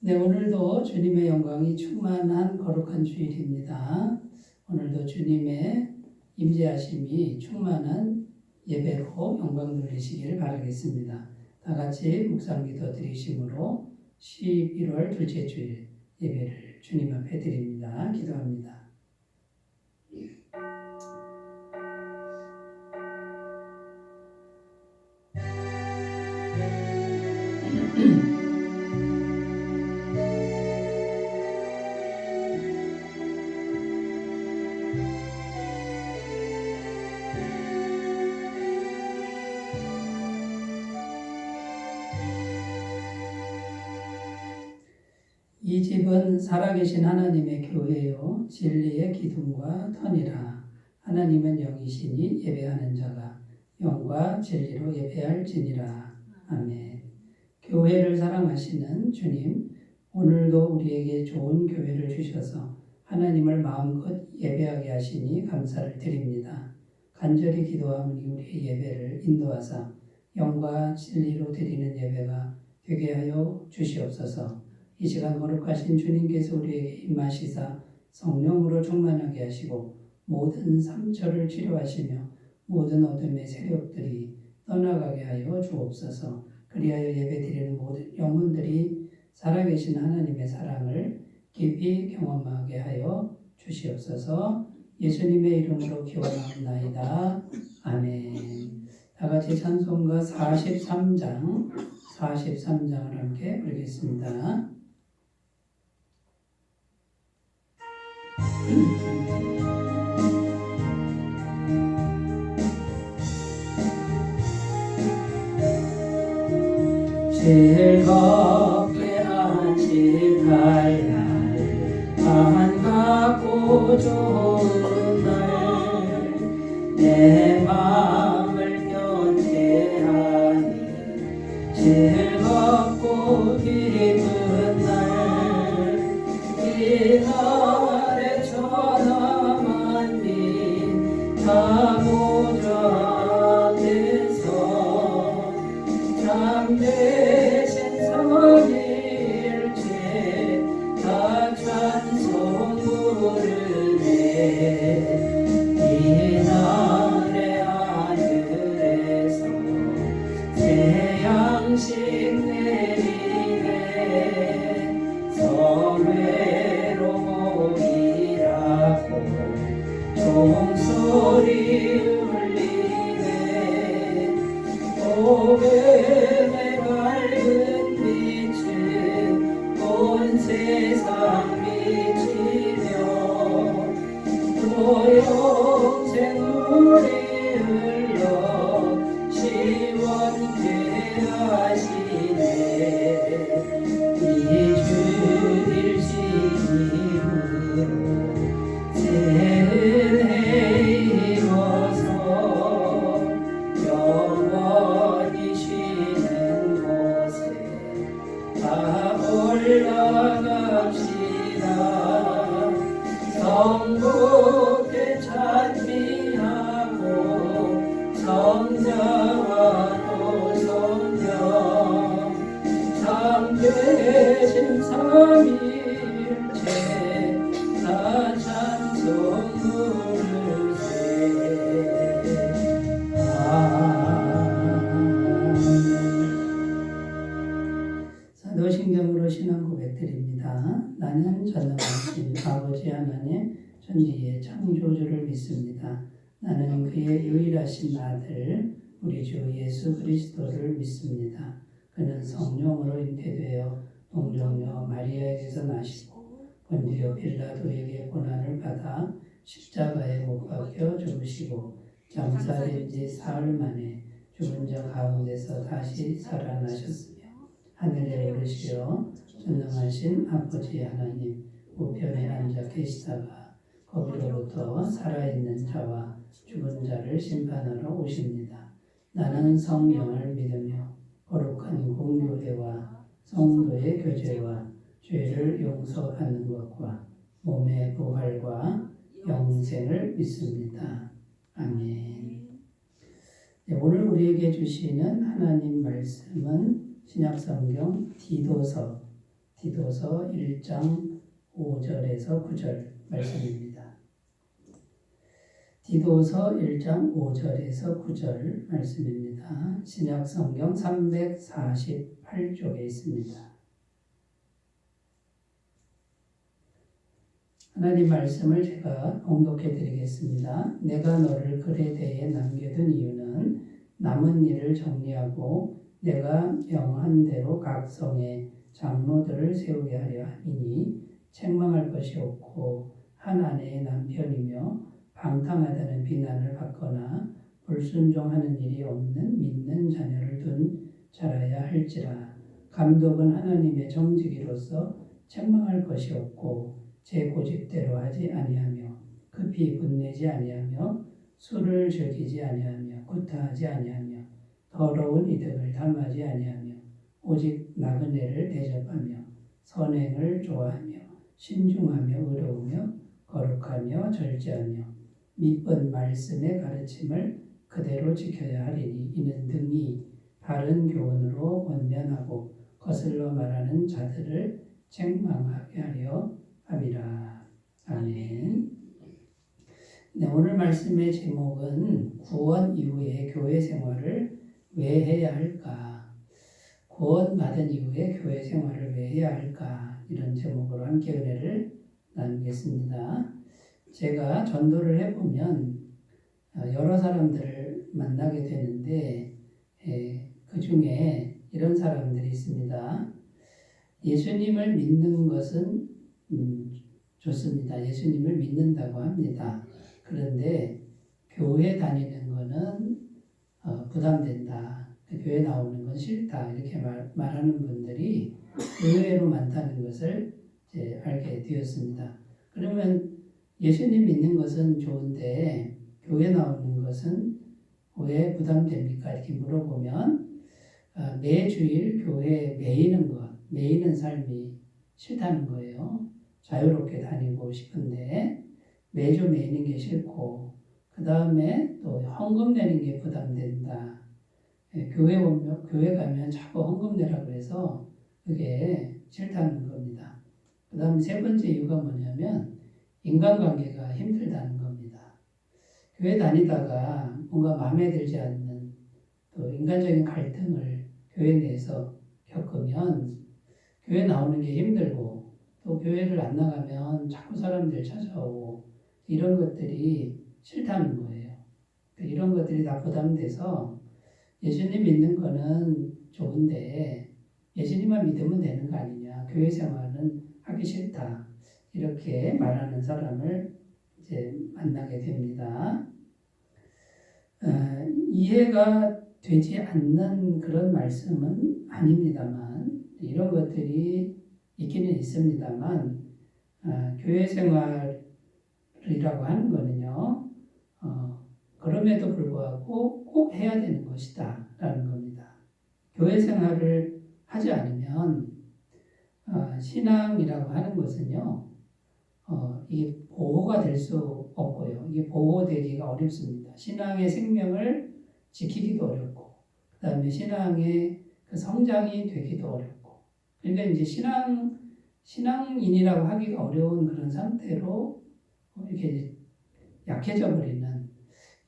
네, 오늘도 주님의 영광이 충만한 거룩한 주일입니다. 오늘도 주님의 임재하심이 충만한 예배로 영광 돌리시기를 바라겠습니다. 다 같이 묵상 기도 드리심으로 11월 둘째 주일 예배를 주님 앞에 드립니다. 기도합니다. 이 집은 살아계신 하나님의 교회요 진리의 기둥과 터니라. 하나님은 영이시니 예배하는 자가 영과 진리로 예배할지니라. 아멘. 교회를 사랑하시는 주님, 오늘도 우리에게 좋은 교회를 주셔서 하나님을 마음껏 예배하게 하시니 감사를 드립니다. 간절히 기도하오니 우리의 예배를 인도하사 영과 진리로 드리는 예배가 되게 하여 주시옵소서. 이 시간 거룩하신 주님께서 우리에게 임하시사 성령으로 충만하게 하시고 모든 상처를 치료하시며 모든 어둠의 세력들이 떠나가게 하여 주옵소서. 그리하여 예배드리는 모든 영혼들이 살아계신 하나님의 사랑을 깊이 경험하게 하여 주시옵소서. 예수님의 이름으로 기원하옵나이다. 아멘. 다 같이 찬송가 43장을 함께 부르겠습니다. 즐겁게 한식할 날 반갑고 좋은 날 내 마음을 견제하니 즐겁고 기쁜 날 이날에 천하 만민 다 모자 앞에서 참되신 성일체 다 찬송 부르네. 이날의 하늘에서 새 양식 내리네. 성회로 모이라고 종소리 울리네. 복음의 밝은 빛은 온 세상 비치며 또 영생 물이 흘러 시원케 하시네. 이 주일 시기로 새 은혜 입어서 영원히 쉬는 곳에 다 올라갑시다. 성부께 찬미하고 성자와 또 성령 참되신 삼위일체 다 찬송 부르세. 사도신경으로 신앙 고백드립니다. 나는 전능하신 아버지 하나님 천지의 창조주를 믿습니다. 나는 그의 유일하신 아들 우리 주 예수 그리스도를 믿습니다. 그는 성령으로 잉태되어 동정녀 마리아에게서 나시고 본디오 빌라도에게 고난을 받아 십자가에 못 박혀 죽으시고 장사된 지 사흘 만에 죽은 자 가운데서 다시 살아나셨으며 하늘에 오르시어 전능하신 아버지 하나님 우편에 앉아 계시다가 거기로부터 살아있는 자와 죽은 자를 심판하러 오십니다. 나는 성령을 믿으며 거룩한 공교회와 성도의 교제와 죄를 용서받는 것과 몸의 부활과 영생을 믿습니다. 아멘. 네, 오늘 우리에게 주시는 하나님 말씀은 신약성경 디도서 디도서 1장 5절에서 9절 말씀입니다. 디도서 1장 5절에서 9절 말씀입니다. 신약성경 348쪽에 있습니다. 하나님 말씀을 제가 봉독해 드리겠습니다. 내가 너를 그레데에 남겨둔 이유는 남은 일을 정리하고 내가 명한 대로 각 성에 장로들을 세우게 하려 함이니 책망할 것이 없고 한 아내의 남편이며 방탕하다는 비난을 받거나 불순종하는 일이 없는 믿는 자녀를 둔 자라야 할지라. 감독은 하나님의 정직이로서 책망할 것이 없고 제 고집대로 하지 아니하며 급히 분내지 아니하며 술을 즐기지 아니하며 구타하지 아니하며 더러운 이득을 탐하지 아니하며 오직 나그네를 대접하며 선행을 좋아하며 신중하며 의로우며 거룩하며 절제하며 믿은 말씀의 가르침을 그대로 지켜야 하리니 이는 등이 바른 교훈으로 권면하고 거슬러 말하는 자들을 책망하게 하려 함이라. 아멘. 네, 오늘 말씀의 제목은 구원 이후에 교회 생활을 왜 해야 할까? 구원받은 이후에 교회 생활을 왜 해야 할까? 이런 제목으로 함께 은혜를 나누겠습니다. 제가 전도를 해보면 여러 사람들을 만나게 되는데 그 중에 이런 사람들이 있습니다. 예수님을 믿는 것은 좋습니다. 예수님을 믿는다고 합니다. 그런데 교회 다니는 거는 부담된다. 교회 나오는 건 싫다. 이렇게 말하는 분들이 의외로 많다는 것을 이제 알게 되었습니다. 그러면 예수님 믿는 것은 좋은데 교회 나오는 것은 왜 부담됩니까? 이렇게 물어보면 매주일 교회에 매이는 삶이 싫다는 거예요. 자유롭게 다니고 싶은데 매주 매이는 게 싫고 그 다음에 또 헌금 내는 게 부담된다. 교회 가면 자꾸 헌금 내라 그래서 그게 싫다는 겁니다. 그 다음 세 번째 이유가 뭐냐면 인간관계가 힘들다는 겁니다. 교회 다니다가 뭔가 마음에 들지 않는 또 인간적인 갈등을 교회 내에서 겪으면 교회 나오는 게 힘들고 또 교회를 안 나가면 자꾸 사람들 찾아오고 이런 것들이 싫다는 거예요. 이런 것들이 다 부담돼서 예수님 믿는 거는 좋은데 예수님만 믿으면 되는 거 아니냐. 교회 생활은 하기 싫다. 이렇게 말하는 사람을 이제 만나게 됩니다. 이해가 되지 않는 그런 말씀은 아닙니다만 이런 것들이 있기는 있습니다만 교회 생활이라고 하는 거는요. 그럼에도 불구하고 꼭 해야 되는 것이다 라는 겁니다. 교회 생활을 하지 않으면 신앙이라고 하는 것은요. 이게 보호가 될 수 없고요. 이게 보호되기가 어렵습니다. 신앙의 생명을 지키기도 어렵고 그 다음에 신앙의 그 성장이 되기도 어렵고 그러니까 이제 신앙인이라고 하기가 어려운 그런 상태로 이렇게 약해져 버리는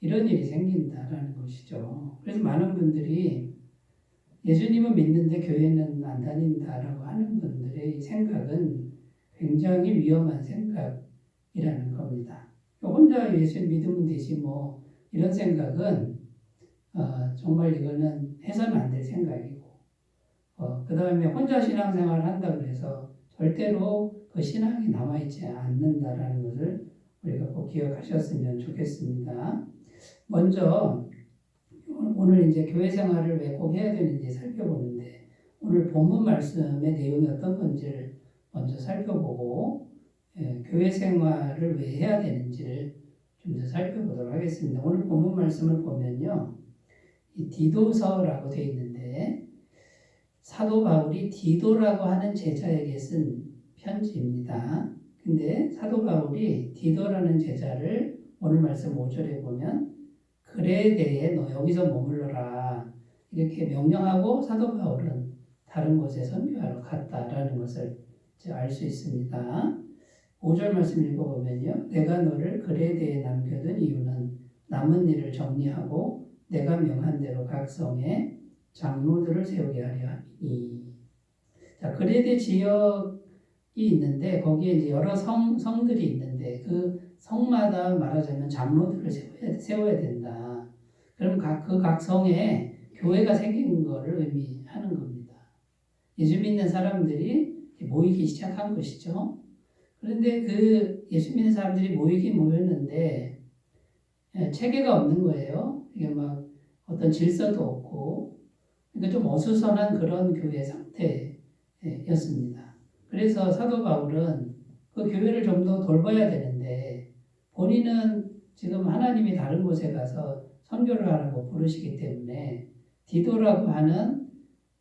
이런 일이 생긴다라는 것이죠. 그래서 많은 분들이 예수님은 믿는데 교회는 안 다닌다라고 하는 분들의 생각은 굉장히 위험한 생각이라는 겁니다. 혼자 예수 믿으면 되지 뭐 이런 생각은 정말 이거는 해서는 안 될 생각이고 그 다음에 혼자 신앙생활을 한다 그래서 절대로 그 신앙이 남아있지 않는다라는 것을 우리가 꼭 기억하셨으면 좋겠습니다. 먼저 오늘 이제 교회 생활을 왜 꼭 해야 되는지 살펴보는데 오늘 본문 말씀의 내용이 어떤 건지를 먼저 살펴보고 교회 생활을 왜 해야 되는지를 좀 더 살펴보도록 하겠습니다. 오늘 본문 말씀을 보면요. 이 디도서라고 되어 있는데 사도 바울이 디도라고 하는 제자에게 쓴 편지입니다. 근데 사도 바울이 디도라는 제자를 오늘 말씀 5절에 보면 그레데에 너 여기서 머물러라 이렇게 명령하고 사도 바울은 다른 곳에 선교하러 갔다라는 것을 알 수 있습니다. 5절 말씀 읽어보면요. 내가 너를 그레데에 남겨둔 이유는 남은 일을 정리하고 내가 명한 대로 각 성에 장로들을 세우게 하려 함이니. 자, 그레데 지역이 있는데 거기에 이제 여러 성들이 있는데 그 성마다 말하자면 장로들을 세워야 된다. 그럼 각 성에 교회가 생긴 것을 의미하는 겁니다. 예수 믿는 사람들이 모이기 시작한 것이죠. 그런데 그 예수 믿는 사람들이 모이긴 모였는데 체계가 없는 거예요. 이게 막 어떤 질서도 없고 그러니까 좀 어수선한 그런 교회 상태였습니다. 그래서 사도 바울은 그 교회를 좀 더 돌봐야 되는데 본인은 지금 하나님이 다른 곳에 가서 선교를 하라고 부르시기 때문에 디도라고 하는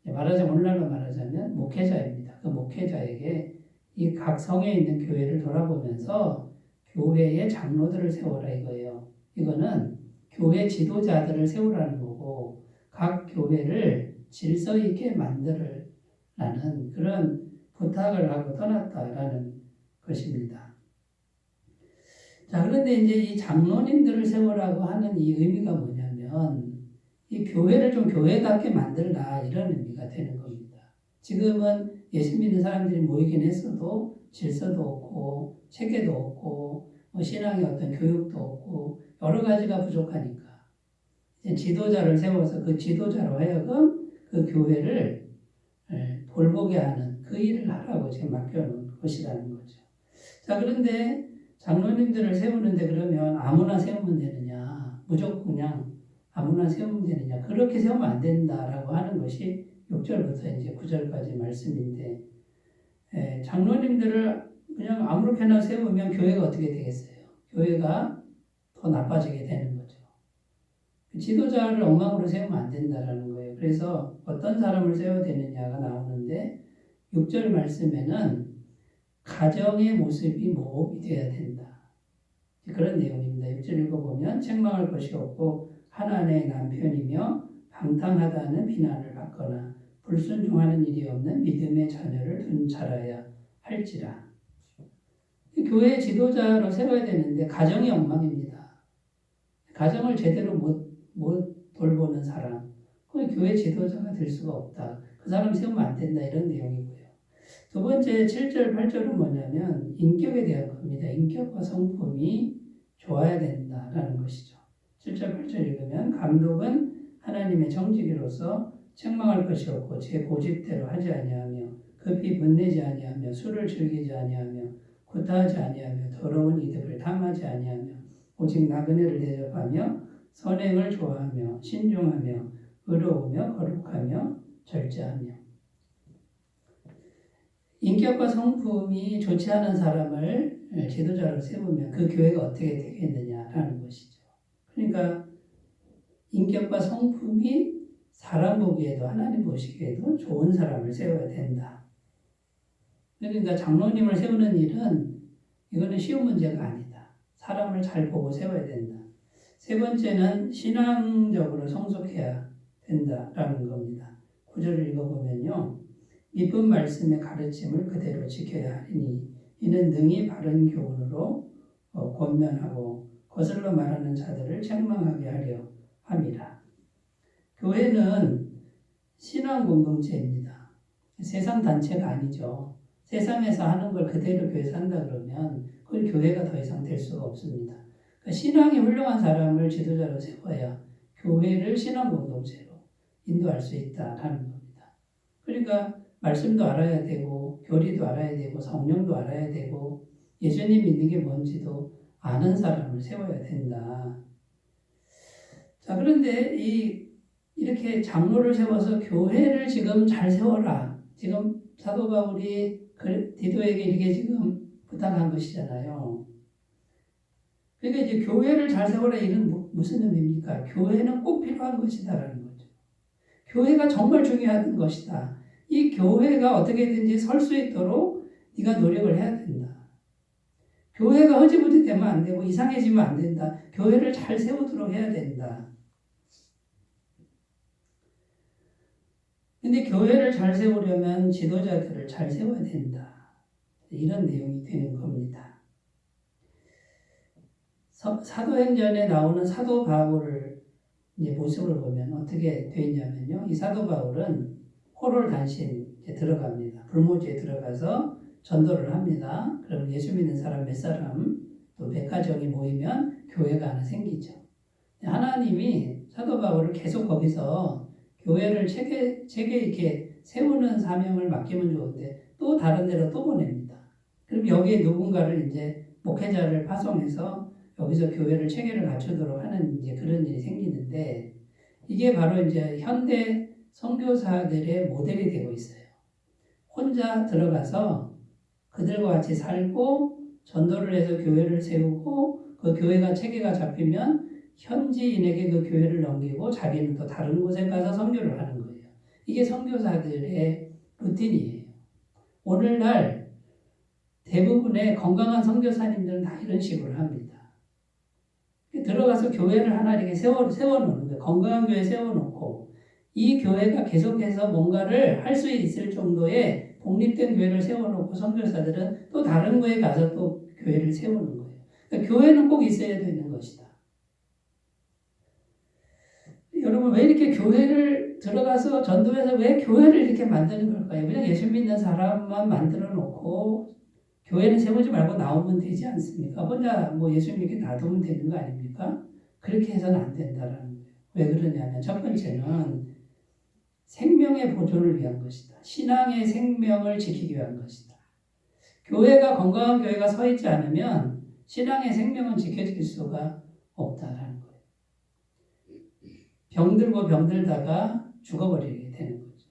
말하자면 오늘날로 말하자면 목회자입니다. 그 목회자에게 이 각 성에 있는 교회를 돌아보면서 교회의 장로들을 세워라 이거예요. 이거는 교회 지도자들을 세우라는 거고 각 교회를 질서 있게 만들라는 그런 부탁을 하고 떠났다라는 것입니다. 자, 그런데 이제 이 장로님들을 세우라고 하는 이 의미가 뭐냐면 이 교회를 좀 교회답게 만들라 이런 의미가 되는 겁니다. 지금은 예수 믿는 사람들이 모이긴 했어도 질서도 없고 체계도 없고 신앙의 어떤 교육도 없고 여러 가지가 부족하니까 이제 지도자를 세워서 그 지도자로 하여금 그 교회를 돌보게 하는 그 일을 하라고 지금 맡겨놓은 것이라는 거죠. 자, 그런데 장로님들을 세우는데 그러면 아무나 세우면 되느냐? 무조건 그냥 아무나 세우면 되느냐? 그렇게 세우면 안 된다라고 하는 것이 6절부터 이제 9절까지 말씀인데 장로님들을 그냥 아무렇게나 세우면 교회가 어떻게 되겠어요? 교회가 더 나빠지게 되는 거죠. 지도자를 엉망으로 세우면 안 된다라는 거예요. 그래서 어떤 사람을 세워야 되느냐가 나오는데 6절 말씀에는 가정의 모습이 모범이 되어야 된다. 그런 내용입니다. 6절 읽어보면 책망할 것이 없고 하나님의 남편이며 방탕하다는 비난을 받거나 불순종하는 일이 없는 믿음의 자녀를 둔 자라야 할지라. 교회 지도자로 세워야 되는데 가정이 엉망입니다. 가정을 제대로 못 돌보는 사람, 그 교회 지도자가 될 수가 없다. 그 사람 세우면 안 된다 이런 내용이고요. 두 번째 7절 8절은 뭐냐면 인격에 대한 겁니다. 인격과 성품이 좋아야 된다라는 것이죠. 7절 8절 읽으면 감독은 하나님의 정직이로서 책망할 것이 없고 제 고집대로 하지 아니하며 급히 분내지 아니하며 술을 즐기지 아니하며 구타하지 아니하며 더러운 이득을 탐하지 아니하며 오직 나그네를 대접하며 선행을 좋아하며 신중하며 의로우며 거룩하며 절제하며. 인격과 성품이 좋지 않은 사람을 지도자로 세우면 그 교회가 어떻게 되겠느냐라는 것이죠. 그러니까 인격과 성품이 사람 보기에도 하나님 보시기에도 좋은 사람을 세워야 된다. 그러니까 장로님을 세우는 일은 이거는 쉬운 문제가 아니다. 사람을 잘 보고 세워야 된다. 세 번째는 신앙적으로 성숙해야 된다라는 겁니다. 9절을 읽어보면요. 이쁜 말씀의 가르침을 그대로 지켜야 하리니 이는 능히 바른 교훈으로 권면하고 거슬러 말하는 자들을 책망하게 하려 함이라. 교회는 신앙 공동체입니다. 세상 단체가 아니죠. 세상에서 하는 걸 그대로 교회에서 한다 그러면 그건 교회가 더 이상 될 수가 없습니다. 그러니까 신앙이 훌륭한 사람을 지도자로 세워야 교회를 신앙 공동체로 인도할 수 있다라는 겁니다. 그러니까 말씀도 알아야 되고 교리도 알아야 되고 성령도 알아야 되고 예수님 믿는 게 뭔지도 아는 사람을 세워야 된다. 자, 그런데 이렇게 장로를 세워서 교회를 지금 잘 세워라. 지금 사도 바울이 디도에게 이렇게 지금 부탁한 것이잖아요. 그러니까 이제 교회를 잘 세워라 이는 무슨 의미입니까? 교회는 꼭 필요한 것이다라는 거죠. 교회가 정말 중요한 것이다. 이 교회가 어떻게든지 설 수 있도록 네가 노력을 해야 된다. 교회가 허지부지 되면 안 되고 이상해지면 안 된다. 교회를 잘 세우도록 해야 된다. 근데 교회를 잘 세우려면 지도자들을 잘 세워야 된다. 이런 내용이 되는 겁니다. 사도행전에 나오는 사도 바울을 이제 모습을 보면 어떻게 되냐면요. 이 사도 바울은 포로를 단신 들어갑니다. 불모지에 들어가서 전도를 합니다. 그럼 예수 믿는 사람 몇 사람 또 몇 가정이 모이면 교회가 하나 생기죠. 하나님이 사도 바울을 계속 거기서 교회를 체계 있게 세우는 사명을 맡기면 좋은데 또 다른 데로 또 보냅니다. 그럼 여기에 누군가를 이제 목회자를 파송해서 여기서 교회를 체계를 갖추도록 하는 이제 그런 일이 생기는데 이게 바로 이제 현대 선교사들의 모델이 되고 있어요. 혼자 들어가서 그들과 같이 살고 전도를 해서 교회를 세우고 그 교회가 체계가 잡히면 현지인에게 그 교회를 넘기고 자기는 또 다른 곳에 가서 선교를 하는 거예요. 이게 선교사들의 루틴이에요. 오늘날 대부분의 건강한 선교사님들은 다 이런 식으로 합니다. 들어가서 교회를 하나 이렇게 세워놓는 거예요. 건강한 교회 세워놓고 이 교회가 계속해서 뭔가를 할 수 있을 정도의 독립된 교회를 세워놓고 선교사들은 또 다른 교회에 가서 또 교회를 세우는 거예요. 그러니까 교회는 꼭 있어야 되는 것이다. 여러분 왜 이렇게 교회를 들어가서 전도해서 왜 교회를 이렇게 만드는 걸까요? 그냥 예수 믿는 사람만 만들어 놓고 교회는 세우지 말고 나오면 되지 않습니까? 혼자 뭐 예수 믿게 놔두면 되는 거 아닙니까? 그렇게 해서는 안 된다라는 거예요. 왜 그러냐면 첫 번째는 생명의 보존을 위한 것이다. 신앙의 생명을 지키기 위한 것이다. 교회가 건강한 교회가 서 있지 않으면 신앙의 생명은 지켜질 수가 없다라는 거예요. 병들고 병들다가 죽어버리게 되는 거죠.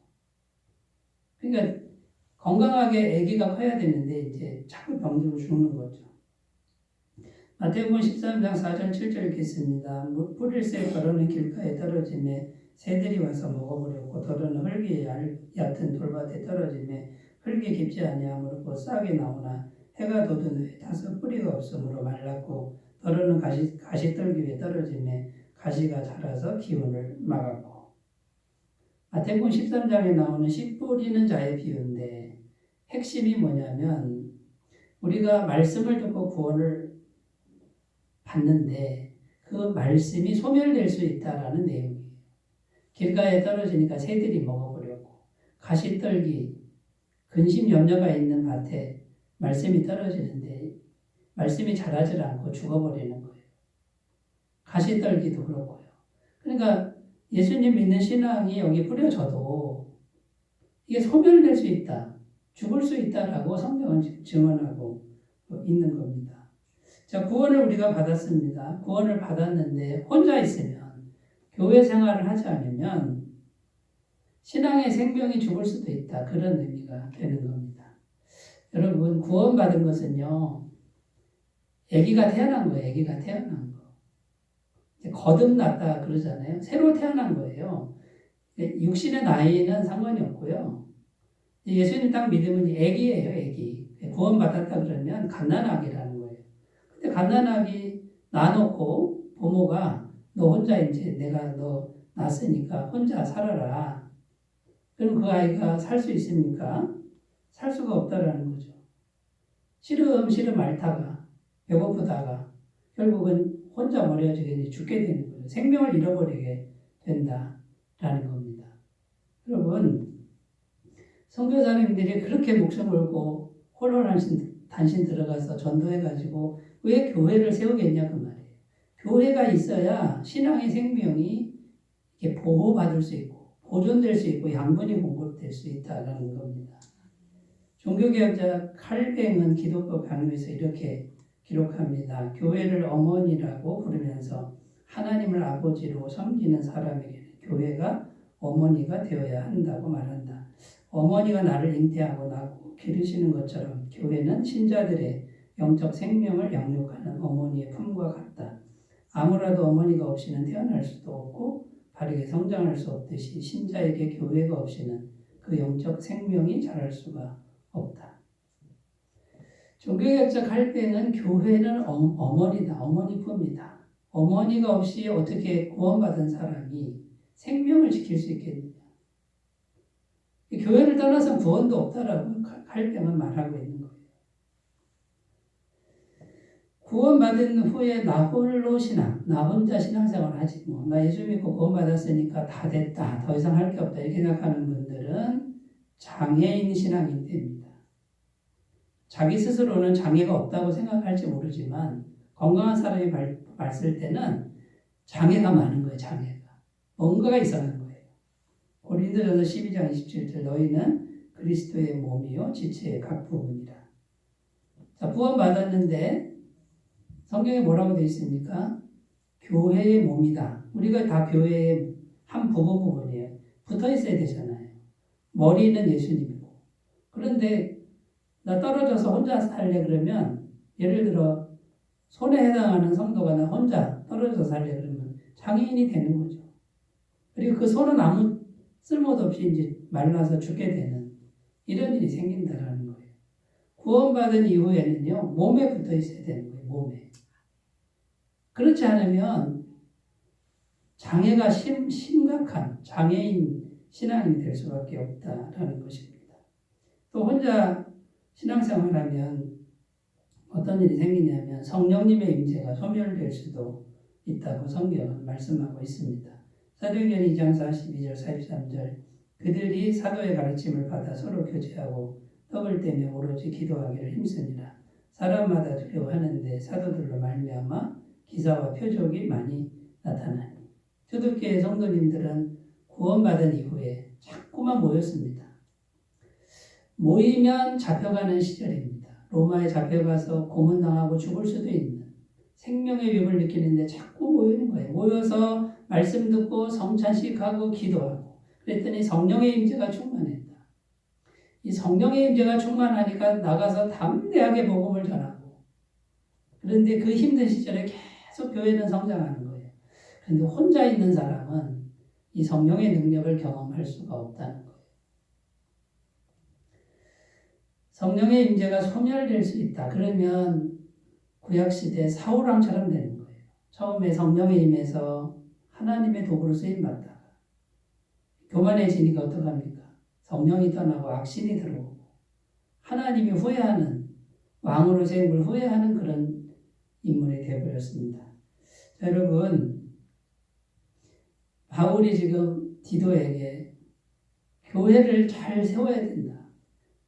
그러니까 건강하게 아기가 커야 되는데 이제 자꾸 병들고 죽는 거죠. 마태복음 13장 4절 7절 읽겠습니다. 뿌릴새 더러는 길가에 떨어지매 새들이 와서 먹어버렸고 더러는 흙이 얕은 돌밭에 떨어지매 흙이 깊지 아니하므로 곧 싹이 나오나 해가 돋은 후에 타서 뿌리가 없으므로 말랐고 더러는 가시떨기 위에 떨어지매 가시가 자라서 기운을 막았고. 마태복음 13장에 나오는 씨 뿌리는 자의 비유인데 핵심이 뭐냐면 우리가 말씀을 듣고 구원을 받는데 그 말씀이 소멸될 수 있다라는 내용이에요. 길가에 떨어지니까 새들이 먹어버렸고 가시떨기 근심 염려가 있는 밭에 말씀이 떨어지는데 말씀이 자라질 않고 죽어버리는 거예요. 가시떨기도 그렇고요. 그러니까 예수님 믿는 신앙이 여기 뿌려져도 이게 소멸될 수 있다. 죽을 수 있다라고 성경은 증언하고 있는 겁니다. 자, 구원을 우리가 받았습니다. 구원을 받았는데 혼자 있으면 교회 생활을 하지 않으면 신앙의 생명이 죽을 수도 있다. 그런 의미가 되는 겁니다. 여러분 구원받은 것은요. 아기가 태어난 거예요. 아기가 태어난 거. 거듭났다 그러잖아요. 새로 태어난 거예요. 육신의 나이는 상관이 없고요. 예수님 딱 믿으면 아기예요. 아기. 구원받았다 그러면 갓난아기라는 거예요. 근데 갓난아기 놔놓고 부모가 너 혼자 이제 내가 너 낳았으니까 혼자 살아라. 그럼 그 아이가 살 수 있습니까? 살 수가 없다라는 거죠. 시름시름 앓다가 배고프다가 결국은 혼자 버려지게 죽게 되는 거예요. 생명을 잃어버리게 된다라는 겁니다. 여러분 선교사님들이 그렇게 목숨 걸고 홀로 단신 들어가서 전도해가지고 왜 교회를 세우겠냐 그 말이에요. 교회가 있어야 신앙의 생명이 이렇게 보호받을 수 있고 보존될 수 있고 양분이 공급될 수 있다는 겁니다. 종교개혁자 칼뱅은 기독교 강요에서 이렇게 기록합니다. 교회를 어머니라고 부르면서 하나님을 아버지로 섬기는 사람에게는 교회가 어머니가 되어야 한다고 말한다. 어머니가 나를 잉태하고 낳고 기르시는 것처럼 교회는 신자들의 영적 생명을 양육하는 어머니의 품과 같다. 아무라도 어머니가 없이는 태어날 수도 없고 바르게 성장할 수 없듯이 신자에게 교회가 없이는 그 영적 생명이 자랄 수가 없다. 종교개혁자 칼뱅은 교회는 어머니다. 어머니 품이다. 어머니가 없이 어떻게 구원받은 사람이 생명을 지킬 수 있겠느냐. 교회를 떠나서 구원도 없다라고 칼뱅은 말하고 있는 거예요. 구원받은 후에 나 홀로 신앙, 나 혼자 신앙생활 하지 뭐. 나 예수 믿고 구원받았으니까 다 됐다. 더 이상 할 게 없다. 이렇게 생각하는 분들은 장애인 신앙이 됩니다. 자기 스스로는 장애가 없다고 생각할지 모르지만 건강한 사람이 봤을 때는 장애가 많은 거예요. 장애가. 뭔가가 이상한 거예요. 고린도전서 12장 27절 너희는 그리스도의 몸이요 지체의 각 부분이라. 자, 구원받았는데 성경에 뭐라고 되어 있습니까? 교회의 몸이다. 우리가 다 교회의 한 부분이에요. 붙어 있어야 되잖아요. 머리는 예수님이고. 그런데 나 떨어져서 혼자 살래 그러면 예를 들어 손에 해당하는 성도가 나 혼자 떨어져서 살래 그러면 장애인이 되는 거죠. 그리고 그 손은 아무 쓸모도 없이 이제 말라서 죽게 되는 이런 일이 생긴다라는 거예요. 구원받은 이후에는요, 몸에 붙어 있어야 되는 거예요, 몸에. 그렇지 않으면 장애가 심각한 장애인 신앙이 될 수밖에 없다라는 것입니다. 또 혼자 신앙생활하면 어떤 일이 생기냐면 성령님의 임재가 소멸될 수도 있다고 성경은 말씀하고 있습니다. 사도행전 2장 42절 43절 그들이 사도의 가르침을 받아 서로 교제하고 떡을 떼며 오로지 기도하기를 힘쓰니라. 사람마다 두려워하는데 사도들로 말미암아 기사와 표적이 많이 나타나니. 초대교회 성도님들은 구원받은 이후에 자꾸만 모였습니다. 모이면 잡혀가는 시절입니다. 로마에 잡혀가서 고문당하고 죽을 수도 있는 생명의 위협을 느끼는데 자꾸 모이는 거예요. 모여서 말씀 듣고 성찬식하고 기도하고 그랬더니 성령의 임재가 충만했다. 이 성령의 임재가 충만하니까 나가서 담대하게 복음을 전하고 그런데 그 힘든 시절에 계속 교회는 성장하는 거예요. 그런데 혼자 있는 사람은 이 성령의 능력을 경험할 수가 없다는 거예요. 성령의 임재가 소멸될 수 있다. 그러면 구약시대 사울왕처럼 되는 거예요. 처음에 성령에 임해서 하나님의 도구로 쓰임받다가 교만해지니까 어떡합니까? 성령이 떠나고 악신이 들어오고 하나님이 후회하는 왕으로 세운 걸 후회하는 그런 인물이 되어버렸습니다. 여러분 바울이 지금 디도에게 교회를 잘 세워야 된다.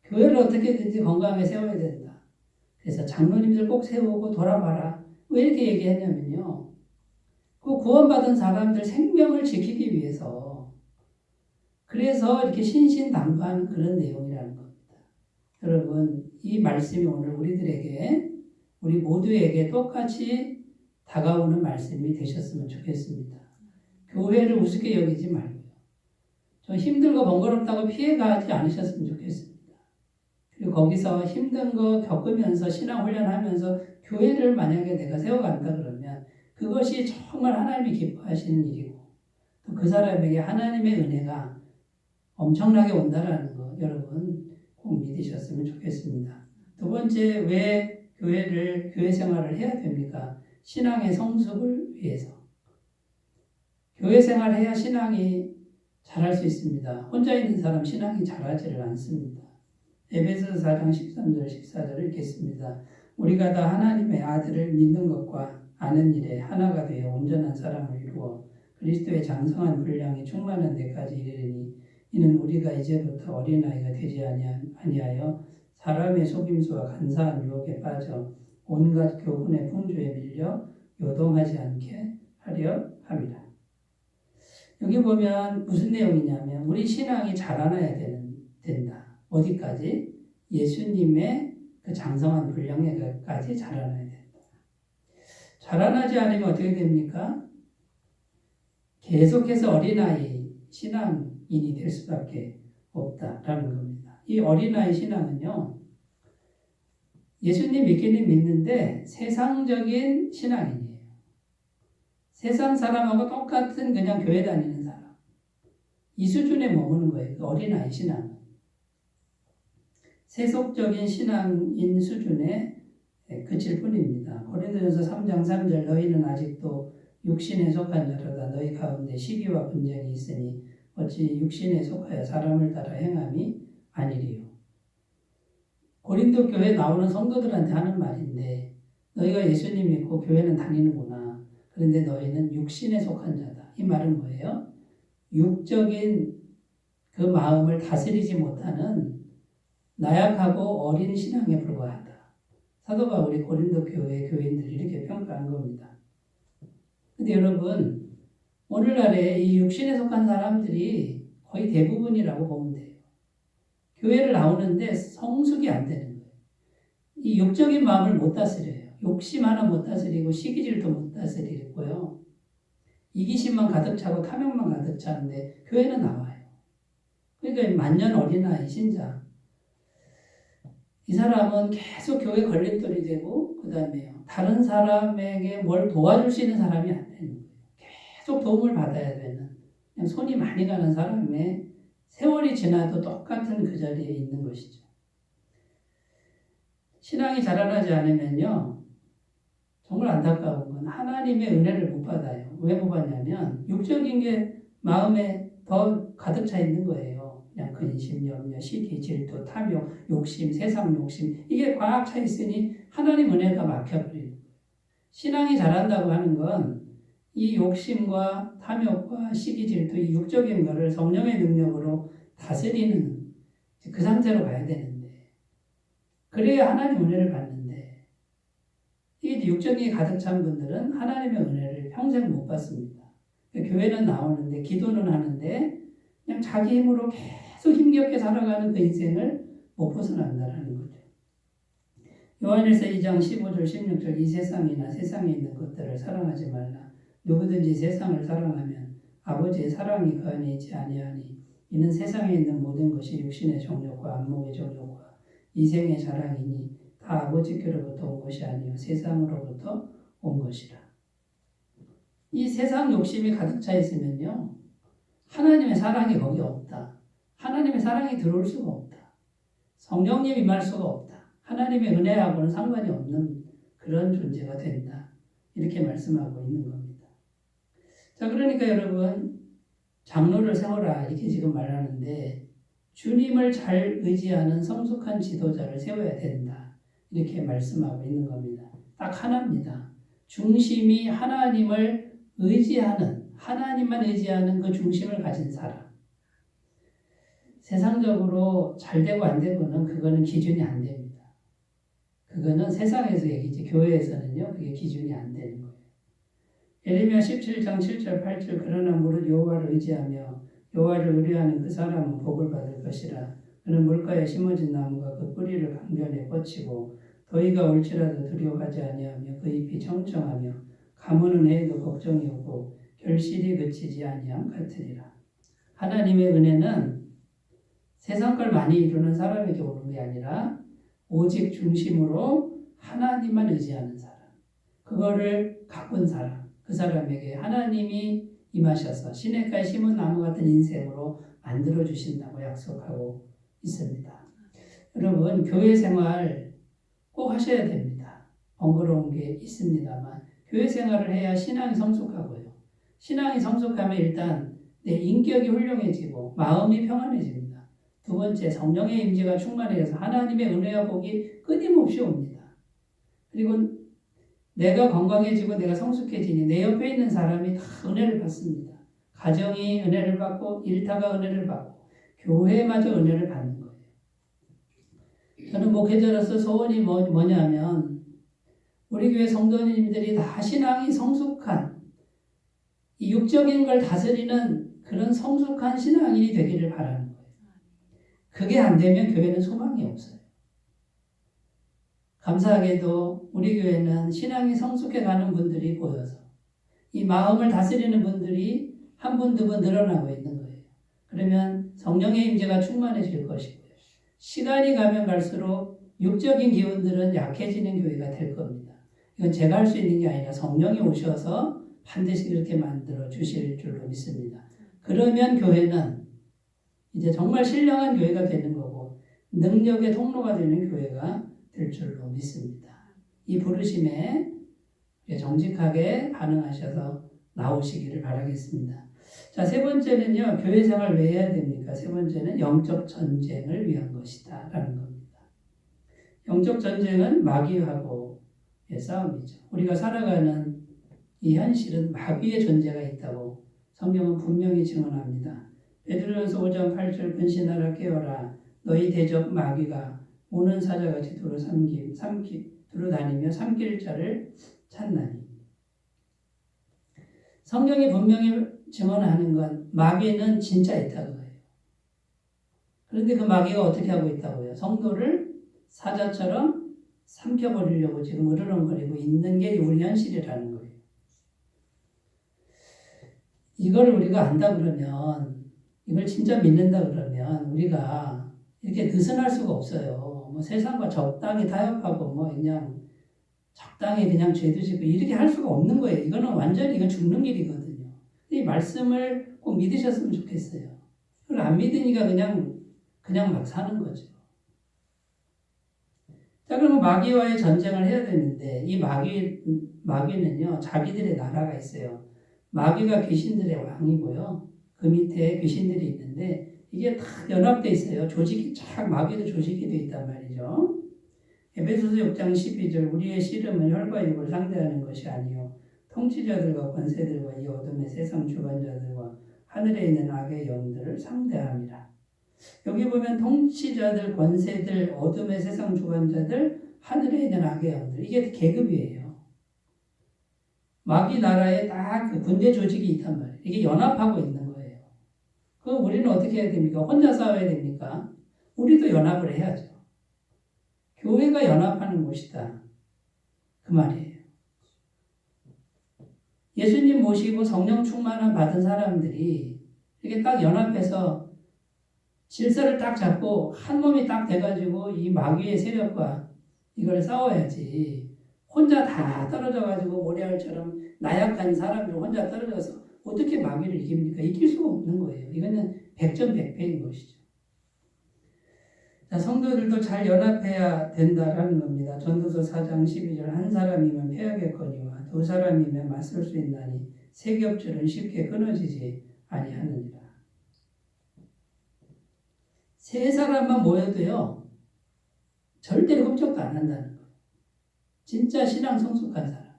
교회를 어떻게든지 건강하게 세워야 된다. 그래서 장로님들 꼭 세우고 돌아봐라. 왜 이렇게 얘기했냐면요. 그 구원받은 사람들 생명을 지키기 위해서 그래서 이렇게 신신당부하는 그런 내용이라는 겁니다. 여러분 이 말씀이 오늘 우리 모두에게 똑같이 다가오는 말씀이 되셨으면 좋겠습니다. 교회를 우습게 여기지 말고요. 좀 힘들고 번거롭다고 피해가지 않으셨으면 좋겠습니다. 그리고 거기서 힘든 거 겪으면서 신앙 훈련하면서 교회를 만약에 내가 세워간다 그러면 그것이 정말 하나님이 기뻐하시는 일이고 또 그 사람에게 하나님의 은혜가 엄청나게 온다라는 거 여러분 꼭 믿으셨으면 좋겠습니다. 두 번째 왜 교회 생활을 해야 됩니까? 신앙의 성숙을 위해서. 교회 생활을 해야 신앙이 잘할 수 있습니다. 혼자 있는 사람 신앙이 잘하지를 않습니다. 에베소서 4장 13절 14절을 읽겠습니다. 우리가 다 하나님의 아들을 믿는 것과 아는 일에 하나가 되어 온전한 사람을 이루어 그리스도의 장성한 분량이 충만한 데까지 이르리니 이는 우리가 이제부터 어린아이가 되지 아니하여 사람의 속임수와 간사한 유혹에 빠져 온갖 교훈의 풍조에 밀려 요동하지 않게 하려 함이라. 여기 보면 무슨 내용이냐면 우리 신앙이 자라나야 된다. 어디까지? 예수님의 그 장성한 분량에까지 자라나야 된다. 자라나지 않으면 어떻게 됩니까? 계속해서 어린아이 신앙인이 될 수밖에 없다라는 겁니다. 이 어린아이 신앙은요. 예수님 믿기는 믿는데 세상적인 신앙인이에요. 세상 사람하고 똑같은 그냥 교회 다니는 사람. 이 수준에 머무는 거예요. 그 어린아이 신앙은. 세속적인 신앙인 수준에 그칠 뿐입니다. 고린도전서 3장 3절 너희는 아직도 육신에 속한 자로다. 너희 가운데 시기와 분쟁이 있으니 어찌 육신에 속하여 사람을 따라 행함이 아니리요. 고린도 교회에 나오는 성도들한테 하는 말인데 너희가 예수님 믿고 교회는 다니는구나. 그런데 너희는 육신에 속한 자다. 이 말은 뭐예요? 육적인 그 마음을 다스리지 못하는 나약하고 어린 신앙에 불과하다. 사도 바울이 고린도 교회 교인들이 이렇게 평가한 겁니다. 근데 여러분, 오늘날에 이 육신에 속한 사람들이 거의 대부분이라고 보면 돼요. 교회를 나오는데 성숙이 안 되는 거예요. 이 육적인 마음을 못 다스려요. 욕심 하나 못 다스리고 시기질도 못 다스리고요. 이기심만 가득 차고 탐욕만 가득 차는데 교회는 나와요. 그러니까 만년 어린아이 신자. 이 사람은 계속 교회 걸림돌이 되고 그 다음에요. 다른 사람에게 뭘 도와줄 수 있는 사람이 안 되는 거예요. 계속 도움을 받아야 되는 그냥 손이 많이 가는 사람의 세월이 지나도 똑같은 그 자리에 있는 것이죠. 신앙이 자라나지 않으면요. 정말 안타까운 건 하나님의 은혜를 못 받아요. 왜 못 받냐면 육적인 게 마음에 더 가득 차 있는 거예요. 그냥 근심, 염려, 시기, 질투, 탐욕, 욕심, 세상 욕심 이게 꽉 차 있으니 하나님 은혜가 막혀버리는 거예요. 신앙이 자란다고 하는 건 이 욕심과 탐욕과 시기, 질투, 이 육적인 거를 성령의 능력으로 다스리는 그 상태로 가야 되는데 그래야 하나님 은혜를 받는데 이게 육적인 게 가득 찬 분들은 하나님의 은혜를 평생 못 받습니다. 교회는 나오는데 기도는 하는데 그냥 자기 힘으로 계속 힘겹게 살아가는 그 인생을 못 벗어난다는 거죠. 요한일서 2장 15절 16절 이 세상이나 세상에 있는 것들을 사랑하지 말라. 누구든지 세상을 사랑하면 아버지의 사랑이 그 안에 있지 아니하니 이는 세상에 있는 모든 것이 육신의 정욕과 안목의 정욕과 이생의 자랑이니 다 아버지께로부터 온 것이 아니요 세상으로부터 온 것이라. 이 세상 욕심이 가득 차 있으면요. 하나님의 사랑이 거기 없다. 하나님의 사랑이 들어올 수가 없다. 성령님이 임할 수가 없다. 하나님의 은혜하고는 상관이 없는 그런 존재가 된다. 이렇게 말씀하고 있는 겁니다. 자, 그러니까 여러분 장로를 세워라 이렇게 지금 말하는데 주님을 잘 의지하는 성숙한 지도자를 세워야 된다. 이렇게 말씀하고 있는 겁니다. 딱 하나입니다. 중심이 하나님을 의지하는 하나님만 의지하는 그 중심을 가진 사람. 세상적으로 잘 되고 안 되고는 그거는 기준이 안 됩니다. 그거는 세상에서 얘기지 교회에서는요 그게 기준이 안 되는 거예요. 예레미야 17장 7절 8절 그러나 무릇 여호와를 의지하며 여호와를 의뢰하는 그 사람은 복을 받을 것이라. 그는 물가에 심어진 나무가 그 뿌리를 강변에 뻗치고 더위가 올지라도 두려워하지 아니하며 그 잎이 청청하며 가무는 해에도 걱정이 없고 결실이 그치지 아니함 같으리라. 하나님의 은혜는 세상 걸 많이 이루는 사람에게 오는 게 아니라 오직 중심으로 하나님만 의지하는 사람, 그거를 가꾼 사람, 그 사람에게 하나님이 임하셔서 시냇가에 심은 나무 같은 인생으로 만들어 주신다고 약속하고 있습니다. 여러분 교회 생활 꼭 하셔야 됩니다. 번거로운 게 있습니다만 교회 생활을 해야 신앙이 성숙하고요. 신앙이 성숙하면 일단 내 인격이 훌륭해지고 마음이 평안해집니다. 두 번째 성령의 임재가 충만해져서 하나님의 은혜와 복이 끊임없이 옵니다. 그리고 내가 건강해지고 내가 성숙해지니 내 옆에 있는 사람이 다 은혜를 받습니다. 가정이 은혜를 받고 일터가 은혜를 받고 교회마저 은혜를 받는 거예요. 저는 목회자로서 소원이 뭐냐면 우리 교회 성도님들이 다 신앙이 성숙한 이 육적인 걸 다스리는 그런 성숙한 신앙인이 되기를 바라는 거예요. 그게 안 되면 교회는 소망이 없어요. 감사하게도 우리 교회는 신앙이 성숙해가는 분들이 보여서 이 마음을 다스리는 분들이 한 분, 두 분 늘어나고 있는 거예요. 그러면 성령의 임재가 충만해질 것이고요. 시간이 가면 갈수록 육적인 기운들은 약해지는 교회가 될 겁니다. 이건 제가 할 수 있는 게 아니라 성령이 오셔서 반드시 그렇게 만들어 주실 줄로 믿습니다. 그러면 교회는 이제 정말 신령한 교회가 되는 거고 능력의 통로가 되는 교회가 될 줄로 믿습니다. 이 부르심에 정직하게 반응하셔서 나오시기를 바라겠습니다. 자, 세 번째는요. 교회 생활 왜 해야 됩니까? 세 번째는 영적 전쟁을 위한 것이다 라는 겁니다. 영적 전쟁은 마귀하고 싸움이죠. 우리가 살아가는 이 현실은 마귀의 존재가 있다고 성경은 분명히 증언합니다. 베드로전서 5장 8절 근신하라 깨어라 너희 대적 마귀가 우는 사자같이 두루 다니며 삼킬 자를 찾나니. 성경이 분명히 증언하는 건 마귀는 진짜 있다는 거예요. 그런데 그 마귀가 어떻게 하고 있다고요? 성도를 사자처럼 삼켜버리려고 지금 으르렁거리고 있는 게 우리 현실이라는 거예요. 이걸 우리가 안다 그러면, 이걸 진짜 믿는다 그러면 우리가 이렇게 느슨할 수가 없어요. 뭐 세상과 적당히 타협하고 뭐 그냥 적당히 그냥 죄도 짓고 이렇게 할 수가 없는 거예요. 이거는 완전히 이건 죽는 길이거든요. 이 말씀을 꼭 믿으셨으면 좋겠어요. 그걸 안 믿으니까 그냥 막 사는 거죠. 자, 그러면 마귀와의 전쟁을 해야 되는데 이 마귀는요 자기들의 나라가 있어요. 마귀가 귀신들의 왕이고요. 그 밑에 귀신들이 있는데 이게 다 연합돼 있어요. 조직이 마귀도 조직이 돼 있단 말이죠. 에베소서 6장 12절 우리의 씨름은 혈과 육을 상대하는 것이 아니요 통치자들과 권세들과 이 어둠의 세상 주관자들과 하늘에 있는 악의 영들을 상대합니다. 여기 보면 통치자들, 권세들, 어둠의 세상 주관자들, 하늘에 있는 악의 영들 이게 계급이에요. 마귀 나라에 딱 그 군대 조직이 있단 말이에요. 이게 연합하고 있는 거예요. 그럼 우리는 어떻게 해야 됩니까? 혼자 싸워야 됩니까? 우리도 연합을 해야죠. 교회가 연합하는 곳이다. 그 말이에요. 예수님 모시고 성령 충만함 받은 사람들이 이렇게 딱 연합해서 질서를 딱 잡고 한 몸이 딱 돼가지고 이 마귀의 세력과 이걸 싸워야지. 혼자 다 떨어져가지고 모래알처럼 나약한 사람들 혼자 떨어져서 어떻게 마귀를 이깁니까? 이길 수가 없는 거예요. 이거는 백전백패인 것이죠. 자, 성도들도 잘 연합해야 된다라는 겁니다. 전도서 4장 12절 한 사람이면 패하겠거니와 두 사람이면 맞설 수 있나니 세 겹줄은 쉽게 끊어지지 아니하느니라. 세 사람만 모여도요 절대로 흡족도 안 한다는 거예요. 진짜 신앙 성숙한 사람.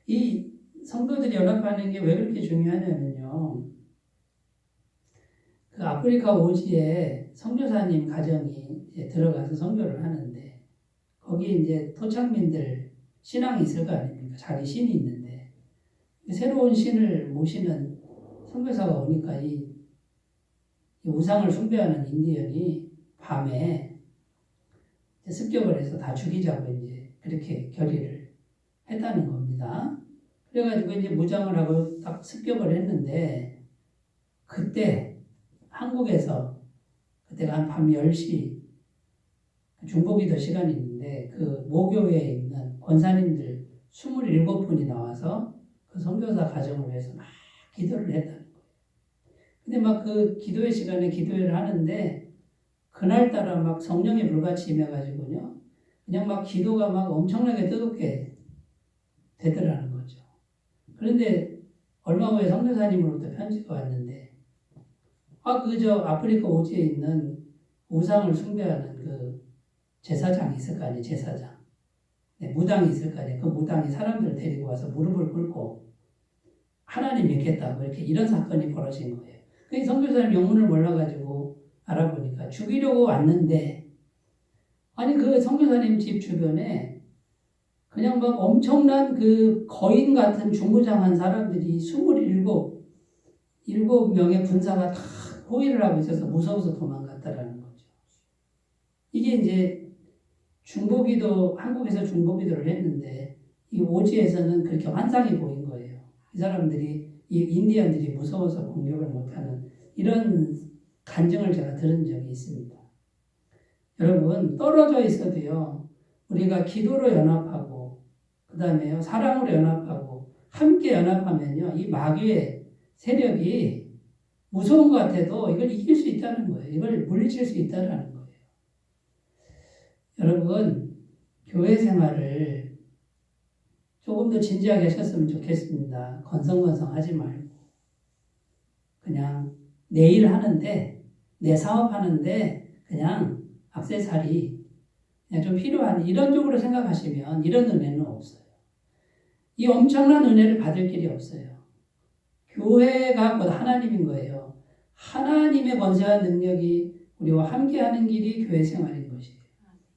이 성도들이 연합하는 게 왜 그렇게 중요하냐면요. 그 아프리카 오지에 선교사님 가정이 이제 들어가서 선교를 하는데 거기 이제 토착민들 신앙이 있을 거 아닙니까? 자기 신이 있는데 새로운 신을 모시는 선교사가 오니까 이 우상을 숭배하는 인디언이 밤에 습격을 해서 다 죽이자고 이제 그렇게 결의를 했다는 겁니다. 그래가지고 이제 무장을 하고 딱 습격을 했는데 그때 한국에서 그때가 한 밤 10시 중보기도 시간이 있는데 그 모교회에 있는 권사님들 27분이 나와서 그 선교사 가정을 위해서 막 기도를 했다는 거예요. 근데 막 그 기도의 시간에 기도회를 하는데 그날따라 막 성령이 불같이 임해가지고요. 그냥 막 기도가 막 엄청나게 뜨겁게 되더라는 거죠. 그런데 얼마 후에 선교사님으로부터 편지가 왔는데 그저 아프리카 오지에 있는 우상을 숭배하는 그 제사장이 있을 거 아니에요, 제사장. 네, 무당이 있을 거 아니에요. 그 무당이 사람들을 데리고 와서 무릎을 꿇고 하나님 믿겠다고 이런 사건이 벌어진 거예요. 그 선교사님 영문을 몰라가지고 알아보니까 죽이려고 왔는데 아니 그 선교사님 집 주변에 그냥 막 엄청난 그 거인 같은 중부장한 사람들이 27명의 군사가 다 호위를 하고 있어서 무서워서 도망갔다라는 거죠. 이게 이제 중보기도, 한국에서 중보기도를 했는데 이 오지에서는 그렇게 환상이 보인 거예요. 이 사람들이, 이 인디언들이 무서워서 공격을 못하는 이런 간증을 제가 들은 적이 있습니다. 여러분, 떨어져 있어도요, 우리가 기도로 연합하고, 그 다음에요, 사랑으로 연합하고, 함께 연합하면요, 이 마귀의 세력이 무서운 것 같아도 이걸 이길 수 있다는 거예요. 이걸 물리칠 수 있다는 거예요. 여러분, 교회 생활을 조금 더 진지하게 하셨으면 좋겠습니다. 건성건성 하지 말고. 그냥 내 일 하는데, 내 사업 하는데, 그냥 액세서리, 그냥 좀 필요한 이런 쪽으로 생각하시면 이런 은혜는 없어요. 이 엄청난 은혜를 받을 길이 없어요. 교회가 곧 하나님인 거예요. 하나님의 권세와 능력이 우리와 함께하는 길이 교회 생활인 것이에요.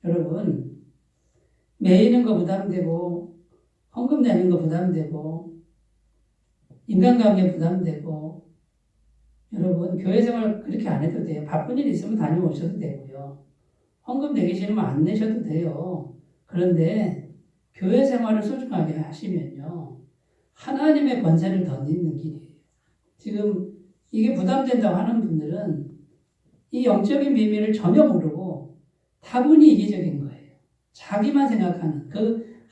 여러분, 매이는 거 부담되고 헌금 내는 거 부담되고 인간관계 부담되고 여러분 교회 생활 그렇게 안 해도 돼요. 바쁜 일 있으면 다녀오셔도 되고요. 헌금 내기 싫으면 안 내셔도 돼요. 그런데 교회 생활을 소중하게 하시면요. 하나님의 권세를 덧입는 길이에요. 지금 이게 부담된다고 하는 분들은 이 영적인 비밀을 전혀 모르고 다분히 이기적인 거예요. 자기만 생각하는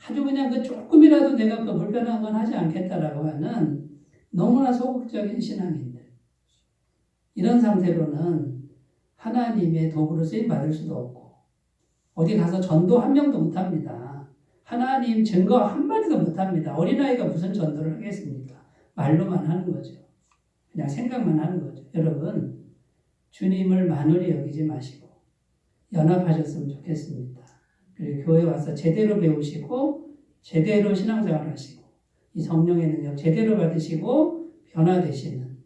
아주 그냥 조금이라도 내가 불편한 건 하지 않겠다라고 하는 너무나 소극적인 신앙인들. 이런 상태로는 하나님의 도구로 쓰임 받을 수도 없고 어디 가서 전도 한 명도 못합니다. 하나님 증거 한마디도 못합니다. 어린아이가 무슨 전도를 하겠습니까? 말로만 하는 거죠. 그냥 생각만 하는 거죠. 여러분, 주님을 만홀히 여기지 마시고 연합하셨으면 좋겠습니다. 그리고 교회 와서 제대로 배우시고 제대로 신앙생활 하시고 이 성령의 능력 제대로 받으시고 변화되시는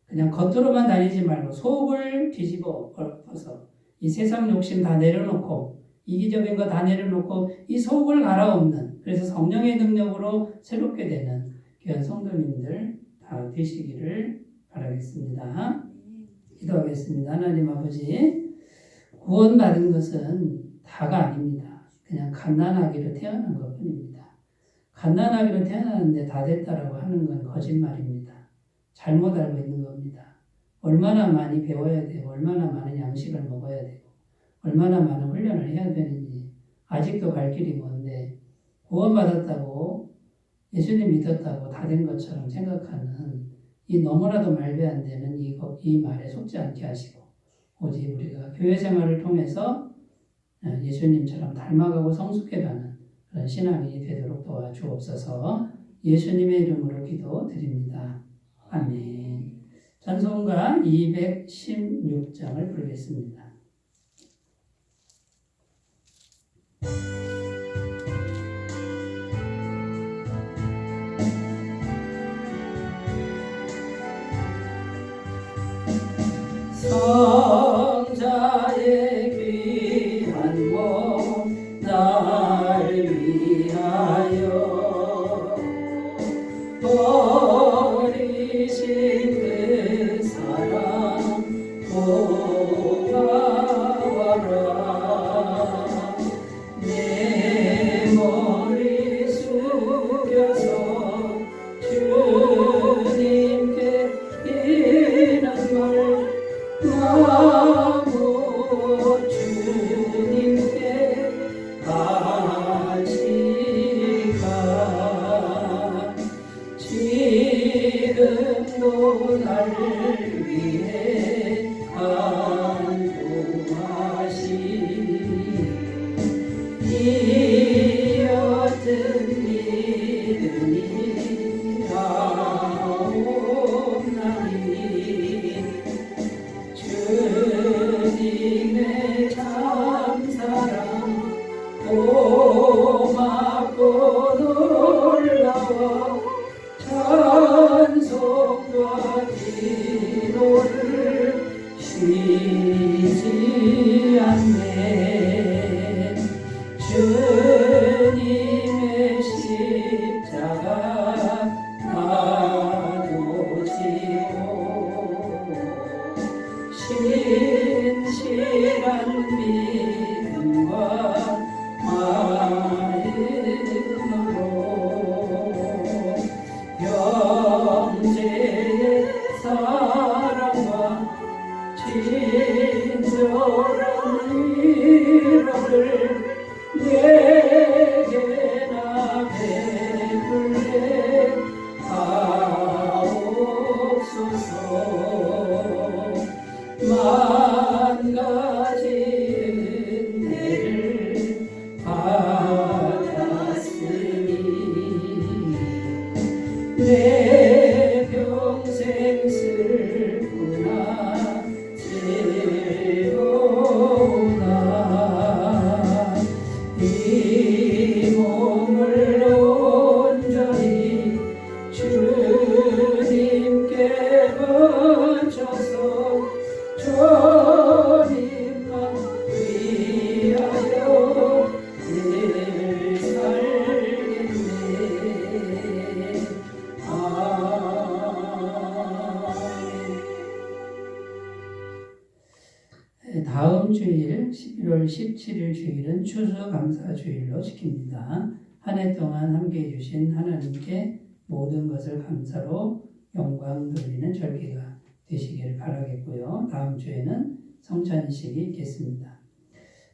그냥 겉으로만 다니지 말고 속을 뒤집어 엎어서 이 세상 욕심 다 내려놓고 이기적인 거 다 내려놓고 이 속을 갈아엎는 그래서 성령의 능력으로 새롭게 되는 귀한 성도님들 다 되시기를 바라겠습니다. 기도하겠습니다. 하나님 아버지, 구원받은 것은 다가 아닙니다. 그냥 갓난아기로 태어난 것뿐입니다. 갓난아기로 태어났는데 다 됐다라고 하는 건 거짓말입니다. 잘못 알고 있는 겁니다. 얼마나 많이 배워야 되고 얼마나 많은 양식을 먹어야 되고 얼마나 많은 훈련을 해야 되는지 아직도 갈 길이 먼데 구원받았다고 예수님 믿었다고 다 된 것처럼 생각하는 이 너무나도 말도 안 되는 이 말에 속지 않게 하시고 오직 우리가 교회 생활을 통해서 예수님처럼 닮아가고 성숙해가는 그런 신앙이 되도록 도와주옵소서. 예수님의 이름으로 기도드립니다. 아멘. 찬송가 216장을 부르겠습니다. 성자의 귀한 몸 날 위하여 버리신 그 사랑 고마워라. 내 머리 숙여서 주님께 이는 걸 나무 주님께 바치가 지금도 날 위해 간구하시 이 여튼 믿음이 가옵나니 주님의 참사랑 고맙고 놀라워 찬송과 기도를 쉬지 않네. 주님의 십자가 나도 지고 신실한 믿음과 마음 17일 주일은 추수감사주일로 지킵니다. 한 해 동안 함께해 주신 하나님께 모든 것을 감사로 영광 돌리는 절기가 되시기를 바라겠고요. 다음 주에는 성찬식이 있겠습니다.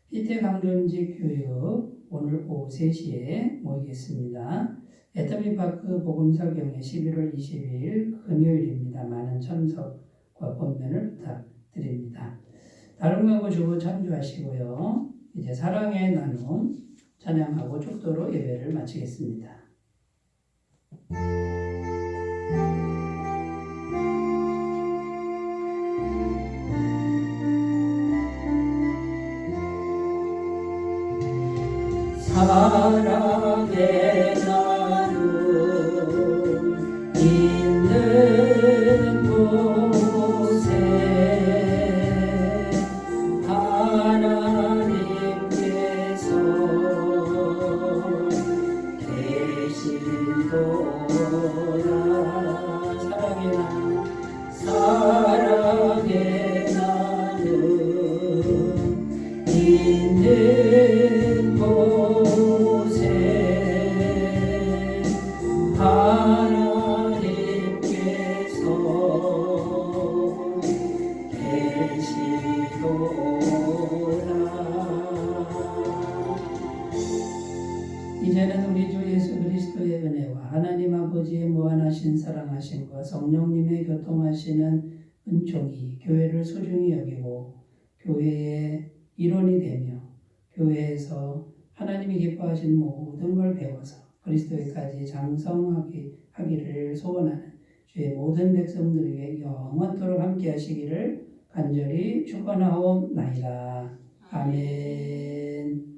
피트 강론직 교육 오늘 오후 3시에 모이겠습니다. 애터미파크 복음사경회 11월 22일 금요일입니다. 많은 참석과 권면을 부탁드립니다. 다른 광고 주고 참조하시고요. 이제 사랑의 나눔 찬양하고 축도로 예배를 마치겠습니다. 사랑의 나눔 있는 곳에 하나님께서 계시도다. 사랑의 나눔 있는 곳에 하나님께서 계시도다. 이제는 우리 주 예수 그리스도의 은혜와 하나님 아버지의 무한하신 사랑하심과 성령님의 교통하시는 은총이 교회를 소중히 여기고 교회의 일원이 되며 교회에서 하나님이 기뻐하신 모든 걸 배워서 그리스도에까지 장성하기를 소원하는 주의 모든 백성들에게 영원토록 함께 하시기를 간절히 축원하옵나이다. 아멘.